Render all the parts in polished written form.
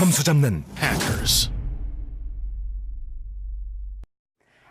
점수 잡는 Hackers.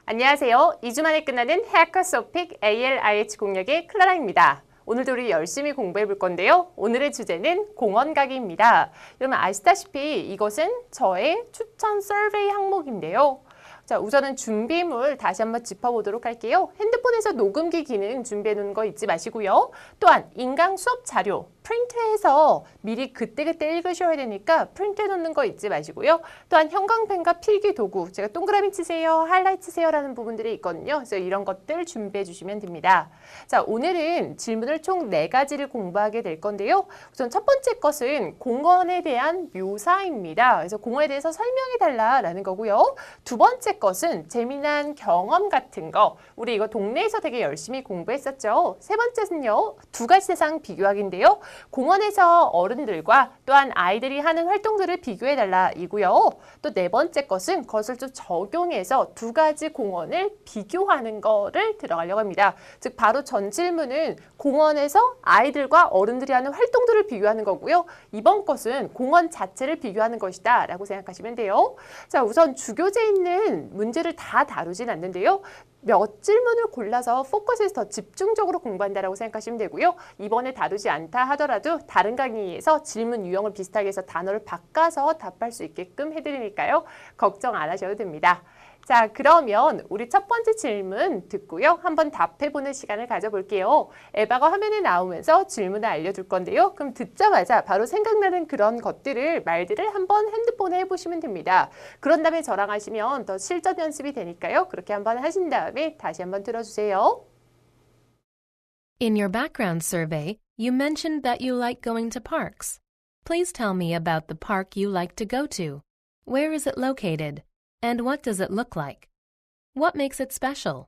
안녕하세요. 2주 만에 끝나는 Hackers Topic ALIH 공략의 클라라입니다. 오늘도 우리 열심히 공부해 볼 건데요. 오늘의 주제는 공원 가기입니다. 여러분 아시다시피 이것은 저의 추천 서베이 항목인데요. 자, 우선은 준비물 다시 한번 짚어보도록 할게요. 핸드폰에서 녹음기 기능 준비해 놓은 거 잊지 마시고요. 또한 인강 수업 자료 프린트해서 미리 그때그때 읽으셔야 되니까 프린트해 놓는 거 잊지 마시고요. 또한 형광펜과 필기 도구, 제가 동그라미 치세요, 하이라이트 치세요 라는 부분들이 있거든요. 그래서 이런 것들 준비해 주시면 됩니다. 자, 오늘은 질문을 총 4가지를 공부하게 될 건데요. 우선 첫 번째 것은 공원에 대한 묘사입니다. 그래서 공원에 대해서 설명해 달라라는 거고요. 두 번째 것은 재미난 경험 같은 거. 우리 이거 동네에서 되게 열심히 공부했었죠. 세 번째는요. 2가지 세상 비교하기인데요. 공원에서 어른들과 또한 아이들이 하는 활동들을 비교해 달라 이고요. 또 네 번째 것은 그것을 좀 적용해서 2가지 공원을 비교하는 거를 들어가려고 합니다. 즉 바로 전 질문은 공원에서 아이들과 어른들이 하는 활동들을 비교하는 거고요. 이번 것은 공원 자체를 비교하는 것이다 라고 생각하시면 돼요. 자, 우선 주교재 있는 문제를 다 다루진 않는데요. 몇 질문을 골라서 포커스에서 더 집중적으로 공부한다라고 생각하시면 되고요. 이번에 다루지 않다 하더라도 다른 강의에서 질문 유형을 비슷하게 해서 단어를 바꿔서 답할 수 있게끔 해드리니까요. 걱정 안 하셔도 됩니다. 자, 그러면 우리 첫 번째 질문 듣고요. 한번 답해보는 시간을 가져볼게요. 에바가 화면에 나오면서 질문을 알려줄 건데요. 그럼 듣자마자 바로 생각나는 그런 것들을, 말들을 한번 핸드폰에 해보시면 됩니다. 그런 다음에 저랑 하시면 더 실전 연습이 되니까요. 그렇게 한번 하신 다음에 다시 한번 들어주세요. In your background survey, you mentioned that you like going to parks. Please tell me about the park you like to go to. Where is it located? And what does it look like? What makes it special?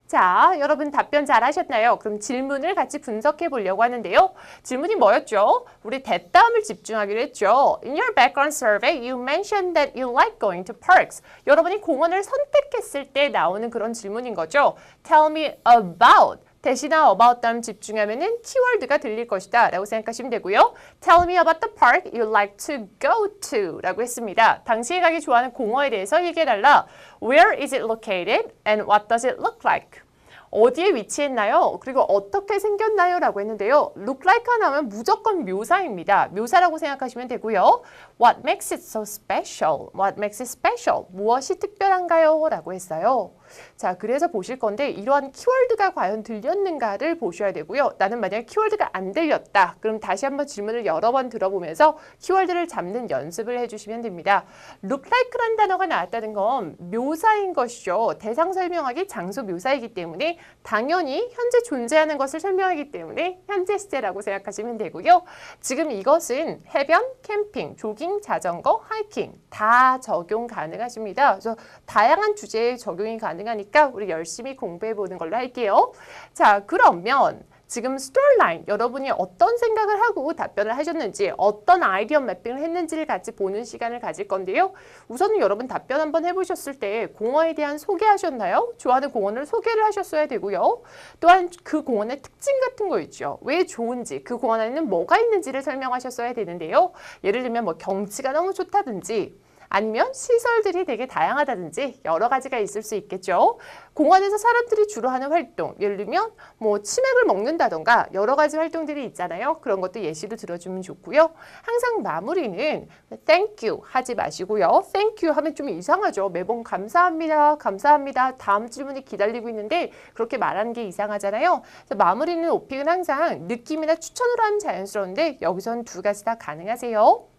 자, 여러분 답변 잘 하셨나요? 그럼 질문을 같이 분석해 보려고 하는데요. 질문이 뭐였죠? 우리 대다음을 집중하기로 했죠. In your background survey, you mentioned that you like going to parks. 여러분이 공원을 선택했을 때 나오는 그런 질문인 거죠. Tell me about. 대신에 about 다음 집중하면은 키워드가 들릴 것이다 라고 생각하시면 되고요. Tell me about the park you like to go to 라고 했습니다. 당신이 가기 좋아하는 공원에 대해서 얘기해달라. Where is it located and what does it look like? 어디에 위치했나요? 그리고 어떻게 생겼나요? 라고 했는데요. look like가 나오면 무조건 묘사입니다. 묘사라고 생각하시면 되고요. What makes it so special? What makes it special? 무엇이 특별한가요? 라고 했어요. 자, 그래서 보실 건데 이러한 키워드가 과연 들렸는가를 보셔야 되고요. 나는 만약에 키워드가 안 들렸다. 그럼 다시 한번 질문을 여러 번 들어보면서 키워드를 잡는 연습을 해주시면 됩니다. look like라는 단어가 나왔다는 건 묘사인 것이죠. 대상 설명하기 장소 묘사이기 때문에 당연히 현재 존재하는 것을 설명하기 때문에 현재 시제라고 생각하시면 되고요. 지금 이것은 해변, 캠핑, 조깅, 자전거, 하이킹 다 적용 가능하십니다. 그래서 다양한 주제에 적용이 가능하니까 우리 열심히 공부해 보는 걸로 할게요. 자, 그러면 지금 스토리라인 여러분이 어떤 생각을 하고 답변을 하셨는지 어떤 아이디어 매핑을 했는지를 같이 보는 시간을 가질 건데요. 우선은 여러분 답변 한번 해보셨을 때 공원에 대한 소개하셨나요? 좋아하는 공원을 소개를 하셨어야 되고요. 또한 그 공원의 특징 같은 거 있죠. 왜 좋은지 그 공원 안에는 뭐가 있는지를 설명하셨어야 되는데요. 예를 들면 뭐 경치가 너무 좋다든지 아니면 시설들이 되게 다양하다든지 여러 가지가 있을 수 있겠죠. 공원에서 사람들이 주로 하는 활동, 예를 들면 뭐 치맥을 먹는다던가 여러 가지 활동들이 있잖아요. 그런 것도 예시로 들어주면 좋고요. 항상 마무리는 thank you 하지 마시고요. thank you 하면 좀 이상하죠. 매번 감사합니다, 감사합니다. 다음 질문이 기다리고 있는데 그렇게 말하는 게 이상하잖아요. 그래서 마무리는 오픽은 항상 느낌이나 추천으로 하면 자연스러운데 여기서는 2가지 다 가능하세요.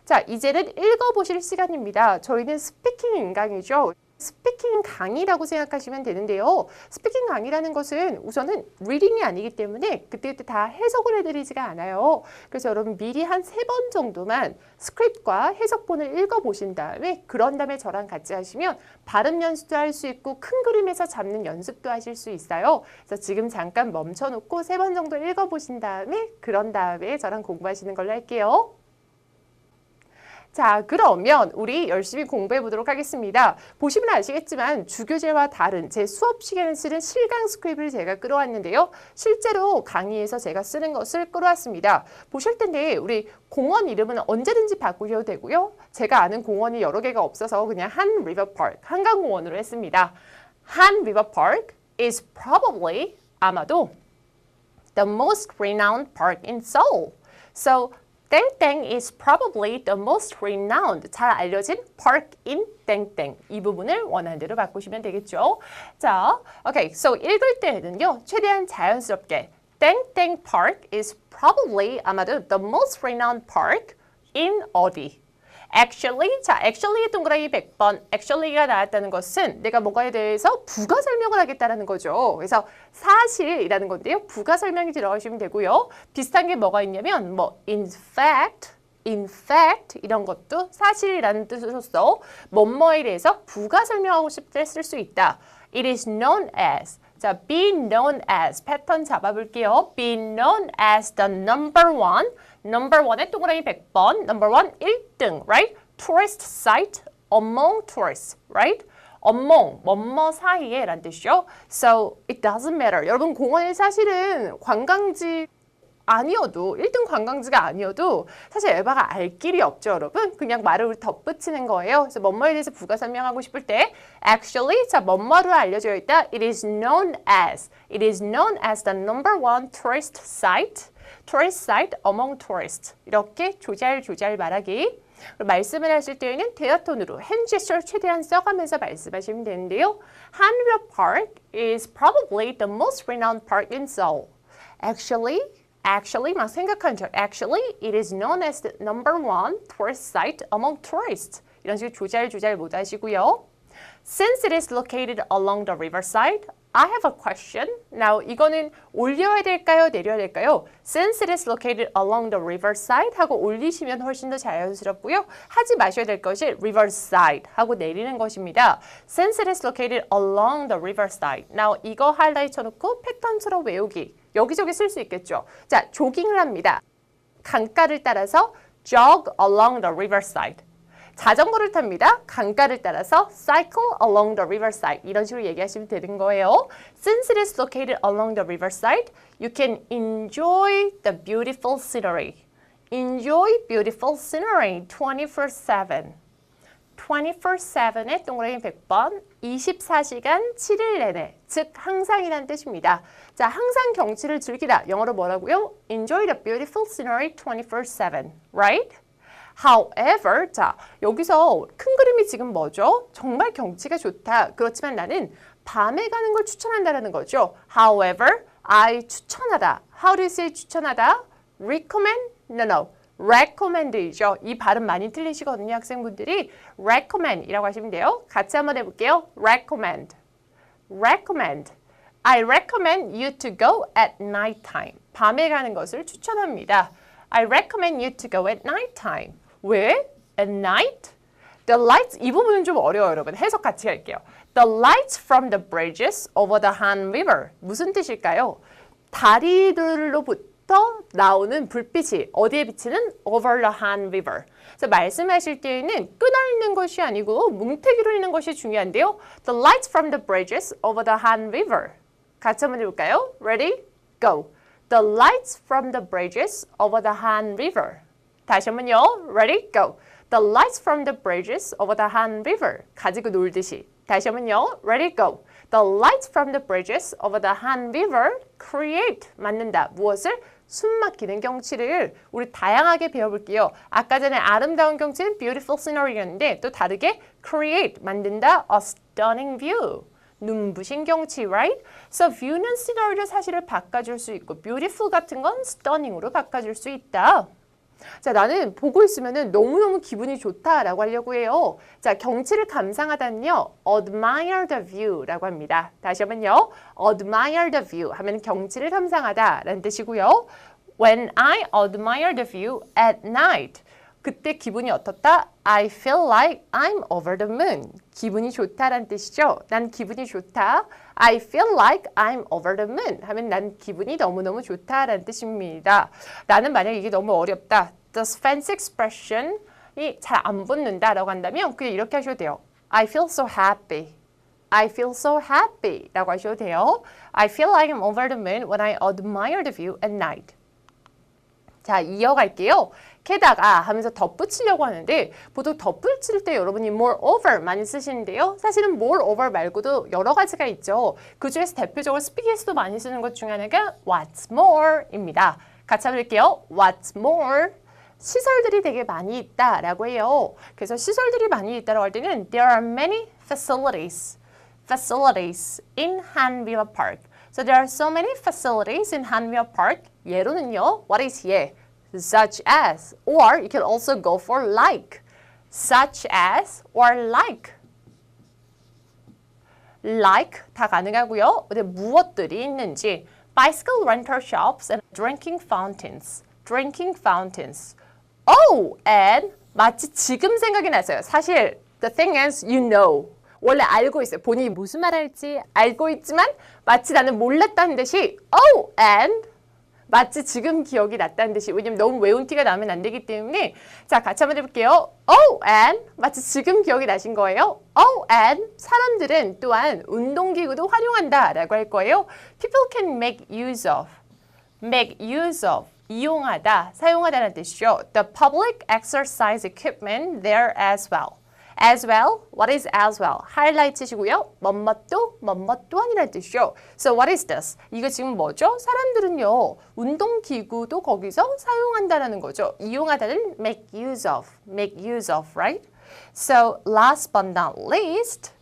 자, 이제는 읽어보실 시간입니다. 저희는 스피킹 인강이죠. 스피킹 강의라고 생각하시면 되는데요. 스피킹 강의라는 것은 우선은 리딩이 아니기 때문에 그때그때 다 해석을 해드리지가 않아요. 그래서 여러분 미리 한 3번 정도만 스크립트과 해석본을 읽어보신 다음에 그런 다음에 저랑 같이 하시면 발음 연습도 할 수 있고 큰 그림에서 잡는 연습도 하실 수 있어요. 그래서 지금 잠깐 멈춰놓고 3번 정도 읽어보신 다음에 그런 다음에 저랑 공부하시는 걸로 할게요. 자, 그러면 우리 열심히 공부해 보도록 하겠습니다. 보시면 아시겠지만 주교재와 다른 제 수업 시간에 쓰는 실강 스크립트를 제가 끌어왔는데요. 실제로 강의에서 제가 쓰는 것을 끌어왔습니다. 보실 텐데 우리 공원 이름은 언제든지 바꾸셔도 되고요. 제가 아는 공원이 여러 개가 없어서 그냥 한 리버 파크, 한강공원으로 했습니다. 한 리버 파크 is probably 아마도 the most renowned park in Seoul. So 땡땡 is probably the most renowned, 잘 알려진 park in 땡땡. 이 부분을 원하는 대로 바꾸시면 되겠죠. 자, okay, so 읽을 때는요, 최대한 자연스럽게 땡땡 park is probably 아마도 the most renowned park in 어디. Actually, 자, actually의 동그라미 100번, actually가 나왔다는 것은 내가 뭔가에 대해서 부가 설명을 하겠다는 거죠. 그래서 사실이라는 건데요. 부가 설명이 들어가시면 되고요. 비슷한 게 뭐가 있냐면 뭐 in fact 이런 것도 사실이라는 뜻으로서 뭐뭐에 대해서 부가 설명하고 싶을 때 쓸 수 있다. It is known as 자, be known as 패턴 잡아볼게요. Be known as the number one. number one의 동그라미 100번. number one 1등, right? tourist site among tourists, right? among, 뭐뭐 사이에 라는 뜻이죠. So, it doesn't matter. 여러분, 공원이 사실은 관광지 아니어도 1등 관광지가 아니어도 사실 에바가 알 길이 없죠, 여러분. 그냥 말을 덧붙이는 거예요. 그래서 뭐뭐에 대해서 부가 설명하고 싶을 때 actually 자 뭐뭐로 알려져 있다. It is known as the number one tourist site among tourists. 이렇게 조잘조잘 말하기. 말씀을 하실 때에는 대화톤으로 hand gesture 최대한 써가면서 말씀하시면 되는데요. Hanwha Park is probably the most renowned park in Seoul. Actually, 막 생각하는 척. Actually, it is known as the number one tourist site among tourists. 이런 식으로 조잘조잘 못 하시고요. Since it is located along the riverside, I have a question. Now, 이거는 올려야 될까요? 내려야 될까요? Since it is located along the riverside 하고 올리시면 훨씬 더 자연스럽고요. 하지 마셔야 될 것이 riverside 하고 내리는 것입니다. Since it is located along the riverside. Now, 이거 하이라이트 쳐놓고 패턴처럼 외우기. 여기저기 쓸 수 있겠죠. 자, 조깅을 합니다. 강가를 따라서 jog along the riverside. 자전거를 탑니다. 강가를 따라서 cycle along the riverside. 이런 식으로 얘기하시면 되는 거예요. Since it is located along the riverside, you can enjoy the beautiful scenery. Enjoy beautiful scenery 24/7. 24/7의 동그라미 100번, 24시간 7일 내내, 즉 항상이라는 뜻입니다. 자, 항상 경치를 즐기다. 영어로 뭐라고요? Enjoy the beautiful scenery 24/7, right? However, 자, 여기서 큰 그림이 지금 뭐죠? 정말 경치가 좋다. 그렇지만 나는 밤에 가는 걸 추천한다는 거죠. However, I 추천하다. How do you say 추천하다? Recommend? No. recommend이죠. 이 발음 많이 틀리시거든요, 학생분들이. recommend이라고 하시면 돼요. 같이 한번 해볼게요. recommend. I recommend you to go at night time. 밤에 가는 것을 추천합니다. I recommend you to go at night time. 왜? At night? The lights, 이 부분은 좀 어려워요, 여러분. 해석 같이 할게요. The lights from the bridges over the Han River. 무슨 뜻일까요? 다리들로부터 나오는 불빛이 어디에 비치는? Over the Han River. 그래서 말씀하실 때에는 끊어있는 것이 아니고 뭉태기로 있는 것이 중요한데요. The lights from the bridges over the Han River. 같이 한번 해볼까요? Ready? Go. The lights from the bridges over the Han River. 다시 한번요. Ready? Go. The lights from the bridges over the Han River. 가지고 놀듯이. 다시 한번요. Ready? Go. The lights from the bridges over the Han River create. 만든다. 무엇을? 숨막히는 경치를 우리 다양하게 배워볼게요. 아까 전에 아름다운 경치는 beautiful scenery였는데 또 다르게 create. 만든다. A stunning view. 눈부신 경치, right? So view는 scenery를 사실을 바꿔줄 수 있고 beautiful 같은 건 stunning으로 바꿔줄 수 있다. 자, 나는 보고 있으면 너무너무 기분이 좋다라고 하려고 해요. 자, 경치를 감상하다는요. admire the view라고 합니다. 다시 한번요. admire the view 하면 경치를 감상하다라는 뜻이고요. When I admire the view at night. 그때 기분이 어떻다? I feel like I'm over the moon. 기분이 좋다라는 뜻이죠. 난 기분이 좋다. I feel like I'm over the moon. 하면 난 기분이 너무너무 좋다라는 뜻입니다. 나는 만약 이게 너무 어렵다. The fancy expression 잘 안 붙는다라고 한다면 그냥 이렇게 하셔도 돼요. I feel so happy. I feel so happy 라고 하셔도 돼요. I feel like I'm over the moon when I admire the view at night. 자, 이어갈게요. 게다가 하면서 덧붙이려고 하는데 보통 덧붙일 때 여러분이 moreover 많이 쓰시는데요. 사실은 moreover 말고도 여러 가지가 있죠. 그 중에서 대표적으로 스피킹에서도 많이 쓰는 것 중에 하나가 what's more입니다. 같이 한번 볼게요. What's more? 시설들이 되게 많이 있다라고 해요. 그래서 시설들이 많이 있다라고 할 때는 there are many facilities in Hanwha Park. So there are so many facilities in Hanwha Park. 예로는요, what is here? Such as, or you can also go for like. Such as or like. Like 다 가능하고요. 근데 무엇들이 있는지 bicycle rental shops and drinking fountains. Drinking fountains. Oh, and 마치 지금 생각이 났어요. 사실 the thing is, you know. 원래 알고 있어요. 본인이 무슨 말 할지 알고 있지만 마치 나는 몰랐다는 듯이 oh, and 마치 지금 기억이 났다는 듯이 왜냐면 너무 외운 티가 나면 안 되기 때문에 자, 같이 한번 해볼게요. Oh, and 마치 지금 기억이 나신 거예요. Oh, and 사람들은 또한 운동기구도 활용한다 라고 할 거예요. People can make use of 이용하다, 사용하다는 뜻이죠. The public exercise equipment there as well. As well, what is as well? 하이라이트시고요. 뭐뭇도 또한이라는 뜻이죠. So what is this? 이거 지금 뭐죠? 사람들은요. 운동기구도 거기서 사용한다는 거죠. 이용하다는 make use of, right? So last but not least,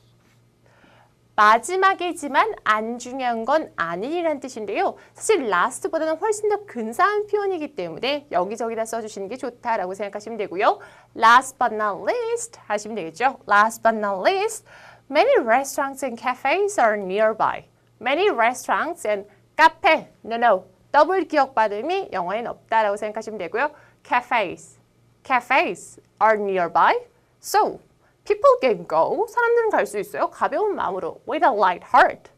마지막이지만 안 중요한 건 아니라는 뜻인데요. 사실 last보다는 훨씬 더 근사한 표현이기 때문에 여기저기다 써주시는 게 좋다라고 생각하시면 되고요. Last but not least 하시면 되겠죠. Last but not least, many restaurants and cafes are nearby. Many restaurants and cafe, no. 더블 기억 발음이 영어에는 없다라고 생각하시면 되고요. Cafes are nearby. So, people can go. 사람들은 갈 수 있어요. 가벼운 마음으로. With a light heart.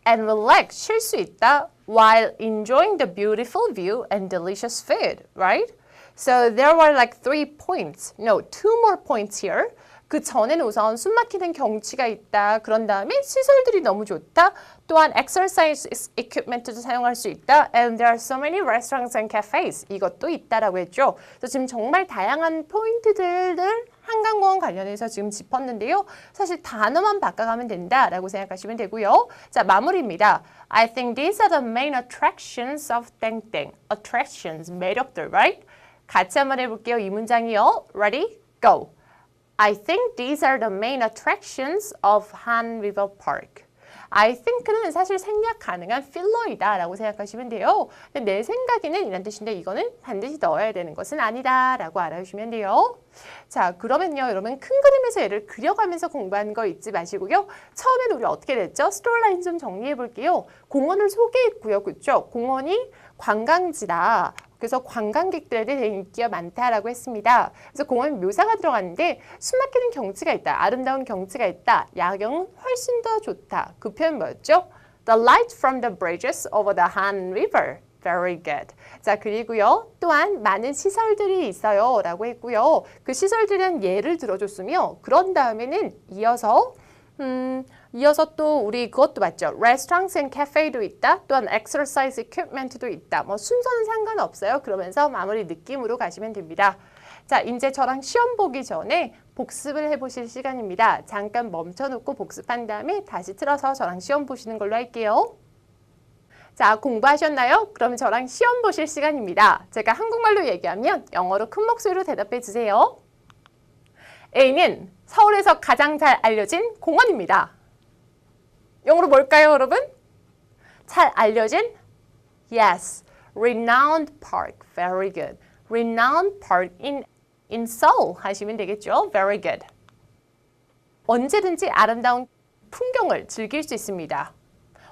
And relax. 쉴 수 있다. While enjoying the beautiful view and delicious food. Right? So there were like 3 points. No, 2 more points here. 그 전에는 우선 숨막히는 경치가 있다. 그런 다음에 시설들이 너무 좋다. 또한 exercise equipment도 사용할 수 있다. And there are so many restaurants and cafes. 이것도 있다라고 했죠. 그래서 지금 정말 다양한 포인트들을 한강공원 관련해서 지금 짚었는데요. 사실 단어만 바꿔가면 된다라고 생각하시면 되고요. 자, 마무리입니다. I think these are the main attractions of 땡땡. Attractions, 매력들, right? 같이 한번 해볼게요. 이 문장이요. Ready? Go. I think these are the main attractions of Hanwha Park. I think는 사실 생략 가능한 필러이다 라고 생각하시면 돼요. 근데 내 생각에는 이란 뜻인데 이거는 반드시 넣어야 되는 것은 아니다 라고 알아주시면 돼요. 자, 그러면요 여러분 큰 그림에서 얘를 그려가면서 공부하는 거 잊지 마시고요. 처음에는 우리 어떻게 됐죠? 스토리라인 좀 정리해 볼게요. 공원을 소개했고요. 그렇죠? 공원이 관광지다. 그래서 관광객들에 대해 인기가 많다라고 했습니다. 그래서 공원 묘사가 들어갔는데 숨막히는 경치가 있다. 아름다운 경치가 있다. 야경은 훨씬 더 좋다. 그 표현 뭐였죠? The light from the bridges over the Han River. Very good. 자, 그리고요. 또한 많은 시설들이 있어요. 라고 했고요. 그 시설들은 예를 들어줬으며 그런 다음에는 이어서 또 우리 그것도 봤죠. Restaurants and cafe도 있다. 또한 exercise equipment도 있다. 뭐 순서는 상관없어요. 그러면서 마무리 느낌으로 가시면 됩니다. 자, 이제 저랑 시험 보기 전에 복습을 해보실 시간입니다. 잠깐 멈춰놓고 복습한 다음에 다시 틀어서 저랑 시험 보시는 걸로 할게요. 자, 공부하셨나요? 그럼 저랑 시험 보실 시간입니다. 제가 한국말로 얘기하면 영어로 큰 목소리로 대답해 주세요. A는 서울에서 가장 잘 알려진 공원입니다. 영어로 뭘까요, 여러분? 잘 알려진? Yes, renowned park. Very good. Renowned park in Seoul 하시면 되겠죠? Very good. 언제든지 아름다운 풍경을 즐길 수 있습니다.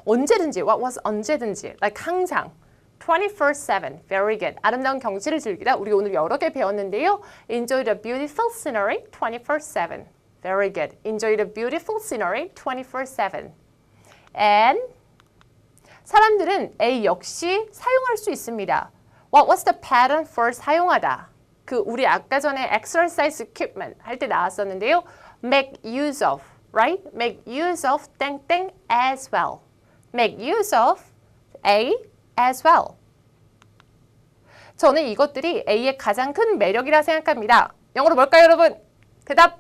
언제든지, what was 언제든지, like 항상. 24/7, very good. 아름다운 경치를 즐기다. 우리 오늘 여러 개 배웠는데요. Enjoy the beautiful scenery 24/7. Very good. Enjoy the beautiful scenery 24/7. And 사람들은 A 역시 사용할 수 있습니다. What was the pattern for 사용하다? 그 우리 아까 전에 exercise equipment 할 때 나왔었는데요. Make use of, right? Make use of 땡땡 as well. Make use of A as well. 저는 이것들이 A의 가장 큰 매력이라 생각합니다. 영어로 뭘까요, 여러분? 대답.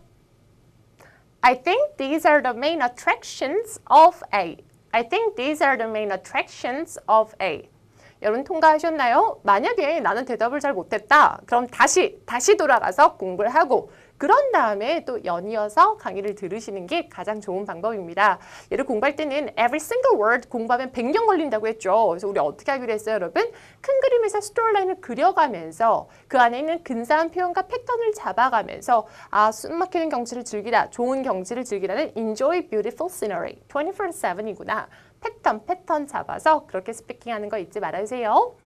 I think these are the main attractions of A. I think these are the main attractions of A. 여러분 통과하셨나요? 만약에 나는 대답을 잘 못했다. 그럼 다시 돌아가서 공부를 하고 그런 다음에 또 연이어서 강의를 들으시는 게 가장 좋은 방법입니다. 얘를 공부할 때는 every single word 공부하면 100년 걸린다고 했죠. 그래서 우리 어떻게 하기로 했어요, 여러분? 큰 그림에서 스토리라인을 그려가면서 그 안에 있는 근사한 표현과 패턴을 잡아가면서 숨막히는 경치를 즐기다, 좋은 경치를 즐기다는 enjoy beautiful scenery 24/7이구나. 패턴 잡아서 그렇게 스피킹하는 거 잊지 말아주세요.